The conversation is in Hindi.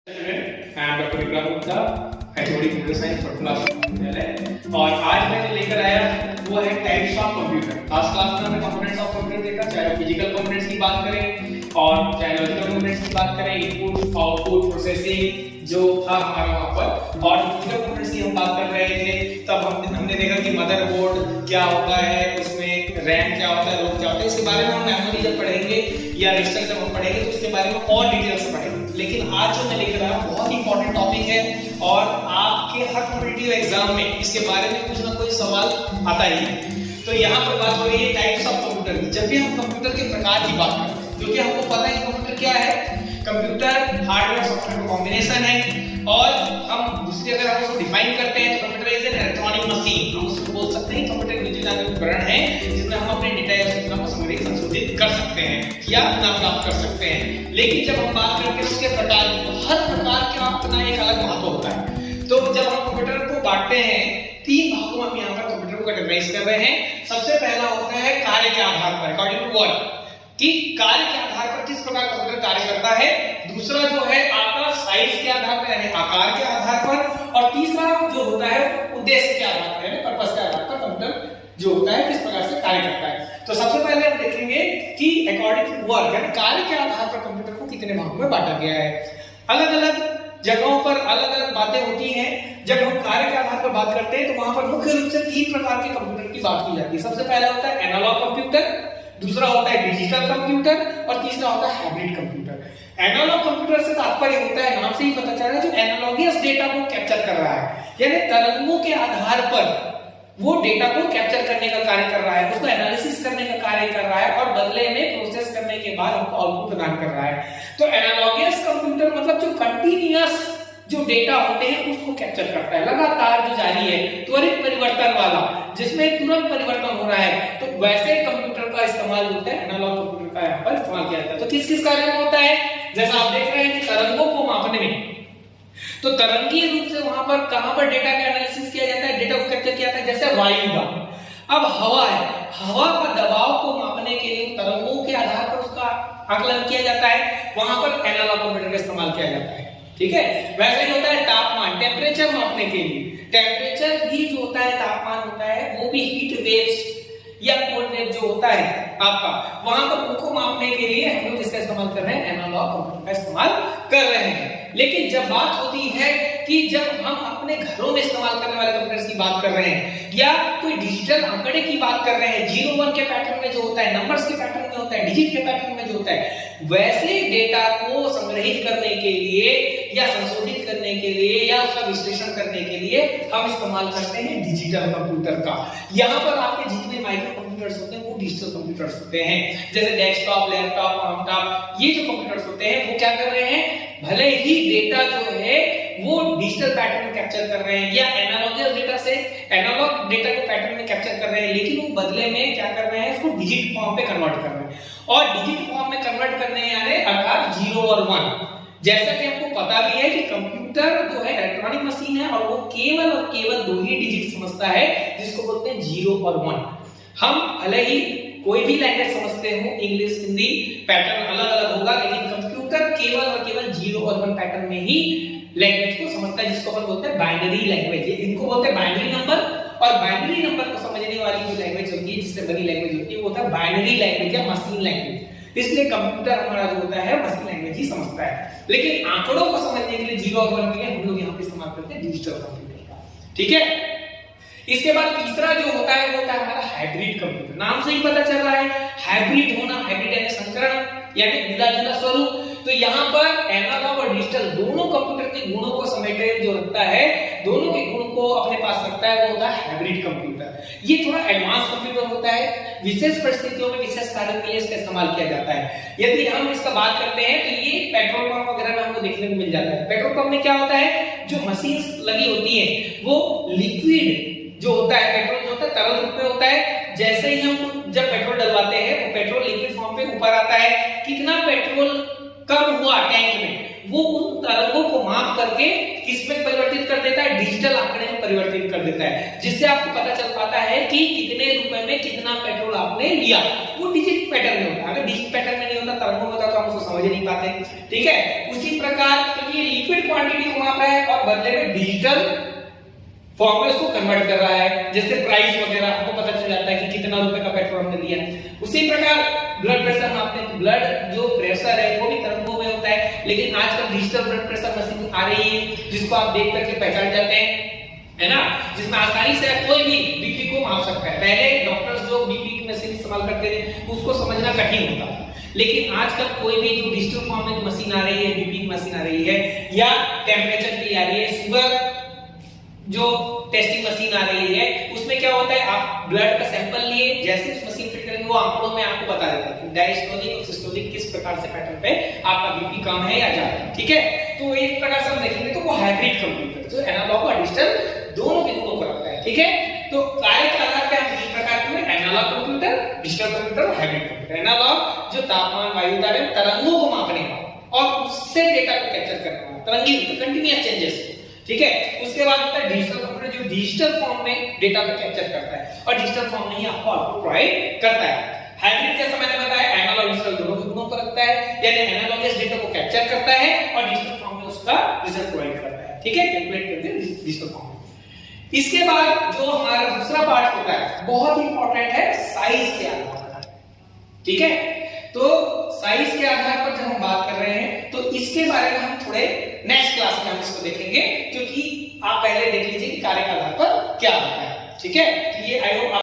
Doctor Vikram Gupta HOD computer science Patna विश्वविद्यालय। और आज मैंने लेकर आया वो है types of computer. Last class में हमने कंपोनेंट्स ऑफ कंप्यूटर देखा, चाहे फिजिकल कंपोनेंट्स की बात करें और चाहे लॉजिकल कंपोनेंट्स की बात करें, इनपुट आउटपुट प्रोसेसिंग जो था हमारा वहां पर। और फिजिकल कंपोनेंट्स की हम बात कर रहे थे, तब हमने देखा कि मदरबोर्ड क्या होता है, उसमें रैम क्या होता है, रोम क्या होता है। इसके बारे में हम मेमोरी जब पढ़ेंगे या रजिस्टर जब हम पढ़ेंगे तो उसके बारे में और डिटेल से पढ़ेंगे। लेकिन आज जो मैं लेकर आया बहुत इंपॉर्टेंट टॉपिक है और आपके हर कॉम्पिटिटिव एग्जाम में इसके बारे में कुछ ना कोई सवाल आता ही है। तो यहाँ पर बात हो रही है टाइप्स ऑफ कंप्यूटर की। जब भी हम कंप्यूटर के प्रकार की बात करते हैं, क्योंकि हमको पता है कंप्यूटर क्या है, कंप्यूटर हार्डवेयर सॉफ्टवेयर का कॉम्बिनेशन है। और हम दूसरी अगर हम उसको डिफाइन करते हैं तो computer is an electronic machine, हम उसको बोल सकते हैं कंप्यूटर विज्ञान उपकरण है जिसमें हम अपने डेटा या सूचना को संग्रहित संशोधित कर सकते हैं या प्राप्त कर सकते हैं। लेकिन जब हम बात करते हैं उसके प्रकार की, तो हर प्रकार का अपना एक अलग महत्व होता है। तो जब हम कंप्यूटर को बांटते हैं तीन भागों में, हम यहाँ पर कंप्यूटर को कैटेगराइज कर रहे हैं। सबसे पहला होता है कार्य के आधार पर, अकॉर्डिंग टू वर्क, कि कार्य के आधार पर किस प्रकार कंप्यूटर कार्य करता है। दूसरा जो है आपका साइज के आधार पर यानी आकार के आधार पर। और तीसरा जो होता है उद्देश्य के आधार पर यानी पर्पस के आधार पर कंप्यूटर जो होता है किस प्रकार से कार्य करता है। तो सबसे पहले हम देखेंगे कि अकॉर्डिंग टू वर्क यानी कार्य के आधार पर कंप्यूटर को कितने भागों में बांटा गया है। अलग अलग जगहों पर अलग अलग बातें होती हैं। जब हम कार्य के आधार पर बात करते हैं तो वहां पर मुख्य रूप से तीन प्रकार के कंप्यूटर की बात की जाती है। सबसे पहला होता है एनालॉग कंप्यूटर, दूसरा होता है डिजिटल कंप्यूटर और तीसरा होता है हाइब्रिड कंप्यूटर। एनालॉग कंप्यूटर से तात्पर्य होता है, नाम से ही पता चल रहा है, जो एनालॉगस डेटा को कैप्चर कर रहा है, यानी तरंगों के आधार पर वो डेटा को कैप्चर करने का कार्य कर रहा है, उसको एनालिसिस करने का कार्य कर रहा है और बदले में प्रोसेस करने के बाद हमको आउटपुट प्रदान कर रहा है। तो एनालॉगस कंप्यूटर मतलब जो कंटीन्यूअस जो डेटा होते हैं उसको कैप्चर करता है, लगातार जो जारी है, त्वरित परिवर्तन वाला, जिसमें तुरंत परिवर्तन हो रहा है। तो वैसे कंप्यूटर का इस्तेमाल होता है, एनालॉग कंप्यूटर का यहाँ पर इस्तेमाल किया जाता है। तो किस किस कार्य में होता है, जैसा आप देख रहे हैं कि तरंगों को मापने में, तो तरंगीय रूप से वहां पर कहां पर डेटा का एनालिसिस किया जाता है, डेटा को कैप्चर किया जाता है। जैसे वायु का, अब हवा है, हवा का दबाव को मापने के लिए तरंगों के आधार पर उसका आकलन किया जाता है, वहां पर एनालॉग कंप्यूटर का इस्तेमाल किया जाता है। ठीक है, वैसे ही होता है तापमान, टेम्परेचर मापने के लिए, टेम्परेचर भी जो होता है, तापमान होता है, वो भी हीट वेव्स या कोल्ड वेव जो होता है आपका, वहां पर उनको मापने के लिए हम लोग किसका इस्तेमाल कर रहे हैं, एनालॉग कंप्यूटर का इस्तेमाल कर रहे हैं। लेकिन जब बात होती है कि जब हम अपने घरों में इस्तेमाल करने वाले कंप्यूटर्स की बात कर रहे हैं या कोई डिजिटल आंकड़े की बात कर रहे हैं, 0 1 के पैटर्न में जो होता है, नंबर्स के पैटर्न में होता है, डिजिट के पैटर्न में जो होता है, वैसे डेटा को संग्रहित करने के लिए या संशोधित करने के लिए या उसका विश्लेषण करने के लिए हम इस्तेमाल करते हैं डिजिटल कंप्यूटर का। यहाँ पर आपके जितने माइक्रो कंप्यूटर्स होते हैं वो डिजिटल कंप्यूटर्स होते हैं। जैसे डेस्कटॉप, लैपटॉप, लैपटॉप, ये जो कंप्यूटर्स होते हैं वो क्या कर रहे हैं, भले ही डेटा जो है वो डिजिटल पैटर्न में कैप्चर कर रहे हैं या एनालॉगस डेटा से एनालॉग डेटा को पैटर्न में कैप्चर कर रहे हैं, लेकिन वो बदले में क्या कर रहे हैं, इसको डिजिट फॉर्म पे कन्वर्ट कर रहे हैं। और डिजिट फॉर्म में कन्वर्ट करने यानी अर्थात 0 और 1। जैसा कि हमको पता भी है कि कंप्यूटर जो है इलेक्ट्रॉनिक मशीन है और वो केवल और केवल 2 ही डिजिट समझता है, जिसको बोलते हैं 0 और 1। हम भले ही कोई भी लैंग्वेज समझते हो, इंग्लिश, हिंदी, पैटर्न अलग अलग होगा, लेकिन कंप्यूटर केवल और केवल 0 और 1 पैटर्न में ही लैंग्वेज को समझता है, जिसको अपन बोलते हैं बाइनरी लैंग्वेज। इनको बोलते हैं बाइनरी नंबर। और बाइनरी नंबर को समझने वाली जो लैंग्वेज होती है, जिससे बनी लैंग्वेज होती है, वो होता है बाइनरी लैंग्वेज या मशीन लैंग्वेज। इसलिए कंप्यूटर हमारा जो होता है मशीन लैंग्वेज ही समझता है। लेकिन आंकड़ों को समझने के लिए 0 और 1 के लिए हम लोग यहाँ पे इस्तेमाल करते हैं डिजिटल कंप्यूटर का। ठीक है, इसके बाद तीसरा जो होता है वो होता है हमारा हाइब्रिड कंप्यूटर। नाम से ही पता चल रहा है हाइब्रिड होना, हाइब्रिड यानी संकरण यानी मिला जुला स्वरूप। तो यहाँ पर एनालॉग और डिजिटल दोनों कंप्यूटर के गुणों को समेटे जो रखता है, दोनों के गुण को अपने पास रखता है, वो होता है हाइब्रिड कंप्यूटर। ये थोड़ा एडवांस कंप्यूटर होता है, विशेष परिस्थितियों में विशेष कार्यों के लिए इसका इस्तेमाल किया जाता है। यदि हम इसका बात करते हैं तो ये पेट्रोल पंप वगैरह में हमको देखने को मिल जाता है। पेट्रोल पंप में क्या होता है, जो मशीन लगी होती है वो लिक्विड जो होता है, पेट्रोल जो होता है तरल रूप में होता है। जैसे ही हम जब पेट्रोल डलवाते हैं वो पेट्रोल लिक्विड फॉर्म पे ऊपर आता है, कितना पेट्रोल कम हुआ टैंक में, वो उन तरंगों को माप करके किसमें परिवर्तित कर देता है, डिजिटल आंकड़े में परिवर्तित कर देता है, जिससे आपको पता चल पाता है कि कितने रुपए में कितना पेट्रोल आपने लिया। वो डिजिट पैटर्न में होता है। अगर डिजिट पैटर्न में नहीं होता, तरंगों में होता, तो हम उसको समझ नहीं पाते। ठीक है, उसी प्रकार क्योंकि ये लिक्विड रहा है और बदले में डिजिटल फॉर्म में उसको कन्वर्ट कर रहा है। जैसे प्राइस वगैरह आपको पता चल जाता है कि कितना रुपए का पेट्रोल हमने लिया है। उसी प्रकार ब्लड प्रेशर मापते हैं, ब्लड जो प्रेशर है वो भी तरंगों में होता है, लेकिन आजकल डिजिटल ब्लड प्रेशर मशीन आ रही है जिसको आप देख करके पहचान जाते हैं, है ना, जिसमें आसानी से कोई भी बीपी को माप सकता है। पहले डॉक्टर्स जो बीपी की मशीन इस्तेमाल करते थे उसको समझना कठिन होता था, लेकिन आजकल कोई भी जो डिजिटल फॉर्म में जो मशीन आ रही है, बीपी की मशीन आ रही है या टेम्परेचर के लिए आ रही है, शुगर जो टेस्टिंग मशीन आ रही है, उसमें क्या होता है, आप ब्लड का सैंपल लिए, जैसे उस मशीन फिट करेंगे वो आंकड़ों में आपको बता देता है कि डायस्टोलिक और सिस्टोलिक किस प्रकार से पैटर्न पे आपका बीपी कम है या ज्यादा है। ठीक है, तो एक प्रकार से हम देखेंगे तो वो हाइब्रिड कंप्यूटर जो एनालॉग और डिजिटल दोनों के गुणों को रखता है। ठीक है, तो कार्य के आधार पे हम तीन प्रकार के एनालॉग कंप्यूटर, डिजिटल कंप्यूटर और हाइब्रिड कंप्यूटर। एनालॉग जो तापमान, वायु दाब, तरंगों को मापने वाला और उससे डेटा को कैप्चर करने वाला, तरंगित कंटीन्यूअस चेंजेस। ठीक है, उसके बाद होता है डिजिटल कंप्यूटर जो डिजिटल फॉर्म में डेटा को कैप्चर करता है और डिजिटल फॉर्म में ही आपको आउटपुट प्रोवाइड करता है। हाइब्रिड जैसा मैंने बताया एनालॉग डिजिटल दोनों के गुणों को रखता है, यानी एनालॉगस डेटा को कैप्चर करता है और डिजिटल फॉर्म में उसका रिजल्ट प्रोवाइड करता है। ठीक है, कैलकुलेट करते हैं डिजिटल फॉर्म में। इसके बाद जो हमारा दूसरा पार्ट होता है बहुत इंपॉर्टेंट है, साइज के आधार पर। ठीक है, तो साइज के आधार पर जब हम बात कर रहे हैं तो इसके बारे में हम थोड़े नेक्स्ट क्लास में हम इसको देखेंगे, क्योंकि आप पहले देख लीजिए कि कार्य के आधार पर क्या होता है। ठीक है, तो ये आई होप